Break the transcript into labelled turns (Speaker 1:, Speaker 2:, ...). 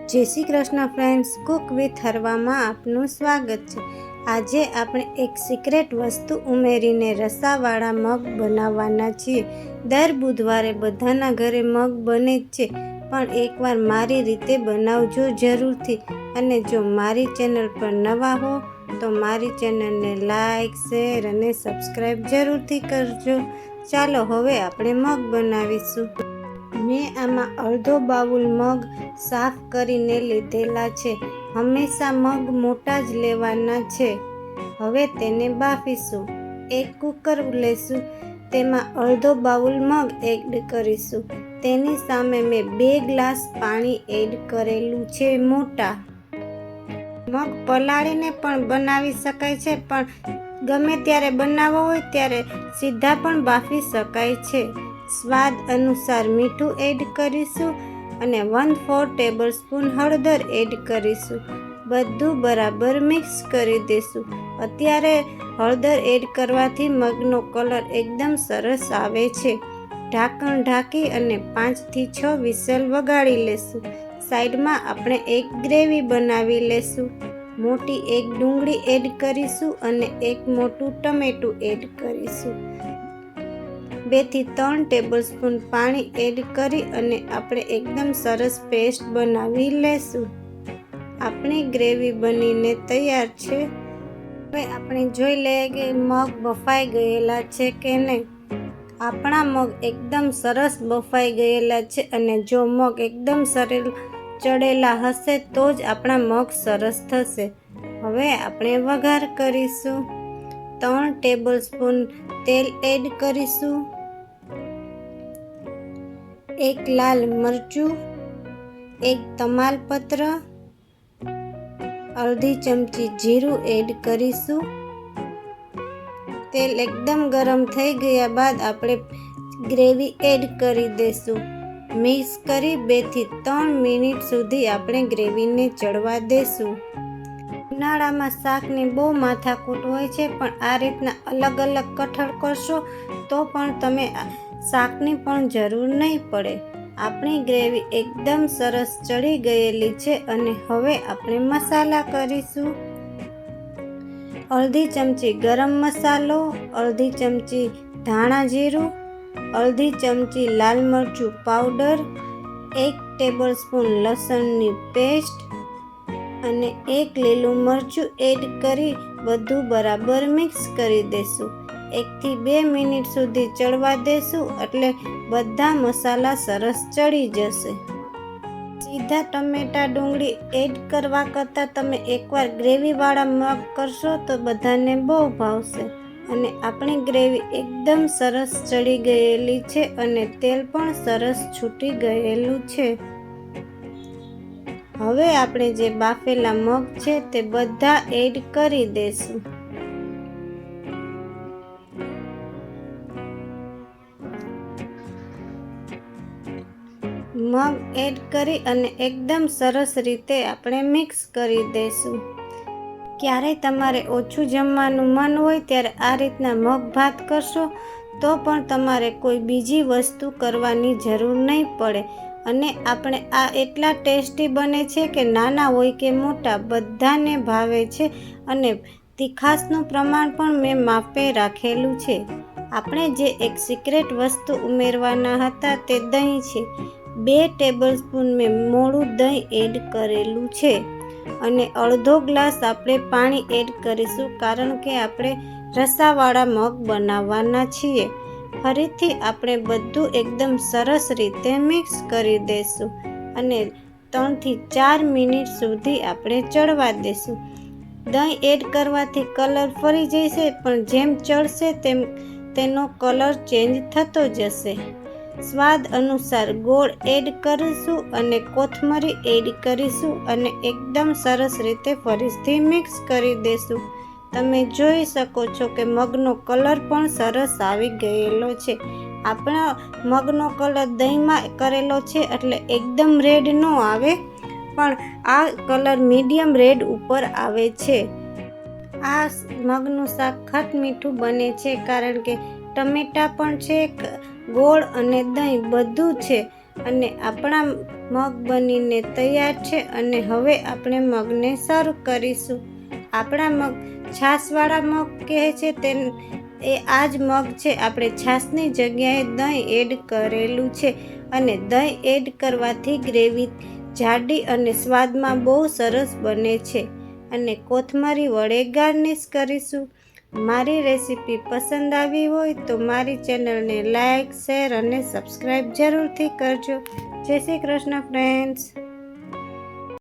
Speaker 1: જય Shri Krishna friends, cook with હરવામાં આપનું સ્વાગત છે। આજે આપણે એક સિક્રેટ વસ્તુ ઉમેરીને રસાવાળા મગ બનાવવાના છીએ। દર બુધવારે બધાના ઘરે મગ બને જ છે, પણ એકવાર મારી રીતે બનાવજો જરૂરથી। અને જો મારી ચેનલ પર નવા હો તો મારી ચેનલને લાઈક, શેર અને સબસ્ક્રાઈબ જરૂરથી કરજો। ચાલો હવે આપણે મગ બનાવીશું। મેં આમાં અડધો બાઉલ મગ સાફ કરીને લીધેલા છે। હંમેશા મગ મોટા જ લેવાના છે। હવે તેને બાફીશું। એક કુકર લેશું, તેમાં અડધો બાઉલ મગ એડ કરીશું। તેની સામે મેં 2 ગ્લાસ પાણી એડ કરેલું છે મોટા। મગ પલાળીને પણ બનાવી શકાય છે, પણ ગમે ત્યારે બનાવવો હોય ત્યારે સીધા પણ બાફી શકાય છે। સ્વાદ અનુસાર મીઠું એડ કરીશું અને 1/4 ટેબલસ્પૂન હળદર એડ કરીશું। બધું બરાબર મિક્સ કરી દઈશું। અત્યારે હળદર એડ કરવાથી મગનો કલર એકદમ સરસ આવે છે। ઢાંકણ ઢાંકી અને 5 થી 6 વિસલ વગાડી લેશું। સાઈડમાં આપણે એક ગ્રેવી બનાવી લેશું। મોટી એક ડુંગળી એડ કરીશું અને એક મોટું ટમેટું એડ કરીશું। 2 થી 3 ટેબલસ્પૂન પાણી એડ કરી અને આપણે એકદમ સરસ પેસ્ટ બનાવી લેશું। આપણી ગ્રેવી બનીને તૈયાર છે। હવે આપણે જોઈ લઈએ કે મગ બફાઈ ગયેલા છે કે નહીં। આપણા મગ એકદમ સરસ બફાઈ ગયેલા છે, અને જો મગ એકદમ સરસ ચડેલા હશે તો જ આપણા મગ સરસ થશે। હવે આપણે વઘાર કરીશું। 3 ટેબલસ્પૂન તેલ એડ કરીશું। 1 લાલ મરચું, 1 તમાલપત્ર, અડધી ચમચી જીરું એડ કરીશું। તેલ એકદમ ગરમ થઈ ગયા બાદ આપણે ગ્રેવી એડ કરી દઈશું। મિક્સ કરી 2 થી 3 મિનિટ સુધી આપણે ગ્રેવીને ચડવા દઈશું। ઉનાળામાં શાકની બહુ માથાકૂટ હોય છે, પણ આ રીતના અલગ અલગ કઠણ કરશો તો પણ તમે શાકની પણ જરૂર નહીં પડે। આપણી ગ્રેવી એકદમ સરસ ચડી ગયેલી છે, અને હવે આપણે મસાલા કરીશું। અડધી ચમચી ગરમ મસાલો, અડધી ચમચી ધાણા જીરું, અડધી ચમચી લાલ મરચું પાવડર, 1 ટેબલસ્પૂન લસણની પેસ્ટ અને 1 લીલું મરચું એડ કરી બધું બરાબર મિક્સ કરી દઈશું। 1 થી 2 મિનિટ સુધી ચડવા દેશું, એટલે બધા મસાલા સરસ ચડી જશે। સીધા ટમેટા ડુંગળી એડ કરવા કરતાં તમે એકવાર ગ્રેવીવાળા મગ કરશો તો બધાને બહુ ભાવશે। અને આપણી ગ્રેવી એકદમ સરસ ચડી ગયેલી છે, અને તેલ પણ સરસ છૂટી ગયેલું છે। હવે આપણે જે બાફેલા મગ છે તે બધા એડ કરી દઈશું। મગ એડ કરી અને એકદમ સરસ રીતે આપણે મિક્સ કરી દઈશું। ક્યારેય તમારે ઓછું જમવાનું મન હોય ત્યારે આ રીતના મગ ભાત કરશો તો પણ તમારે કોઈ બીજી વસ્તુ કરવાની જરૂર નહીં પડે। અને આપણે આ એટલા ટેસ્ટી બને છે કે નાના હોય કે મોટા બધાને ભાવે છે। અને તીખાશનું પ્રમાણ પણ મેં માપે રાખેલું છે। આપણે જે એક સિક્રેટ વસ્તુ ઉમેરવાના હતા તે દહીં છે। 2 ટેબલસ્પૂન મેં મોળું દહીં એડ કરેલું છે, અને અડધો ગ્લાસ આપણે પાણી એડ કરીશું, કારણ કે આપણે રસાવાળા મગ બનાવવાના છીએ। ફરીથી આપણે બધું એકદમ સરસ રીતે મિક્સ કરી દઈશું, અને 3 થી 4 મિનિટ સુધી આપણે ચડવા દઈશું। દહીં એડ કરવાથી કલર ફરી જશે, પણ જેમ ચડશે તેમ તેનો કલર ચેન્જ થતો જશે। સ્વાદ અનુસાર ગોળ એડ કરીશું અને કોથમરી એડ કરીશું, અને એકદમ સરસ રીતે ફરીથી મિક્સ કરી દઈશું। તમે જોઈ શકો છો કે મગનો કલર પણ સરસ આવી ગયેલો છે। આપણા મગનો કલર દહીંમાં કરેલો છે એટલે એકદમ રેડ ન આવે, પણ આ કલર મીડિયમ રેડ ઉપર આવે છે। આ મગનું શાક ખટ મીઠું બને છે, કારણ કે ટમેટા પણ છે, ગોળ અને દહીં બધું છે, અને આપણા મગ બનીને તૈયાર છે. અને હવે આપણે મગને સર્વ કરીશું. આપણા મગ છાશવાળા મગ કહે છે એ આ જ મગ છે. આપણે છાશની જગ્યાએ દહીં એડ કરેલું છે અને દહીં એડ કરવાથી ગ્રેવી જાડી અને સ્વાદમાં બહુ સરસ બને છે. અને કોથમરી વડે ગાર્નિશ કરીશું. મારી રેસીપી પસંદ આવી હોય તો મારી ચેનલને લાઈક, શેર અને સબસ્ક્રાઈબ જરૂરથી કરજો. જય શ્રી કૃષ્ણ ફ્રેન્ડ્સ.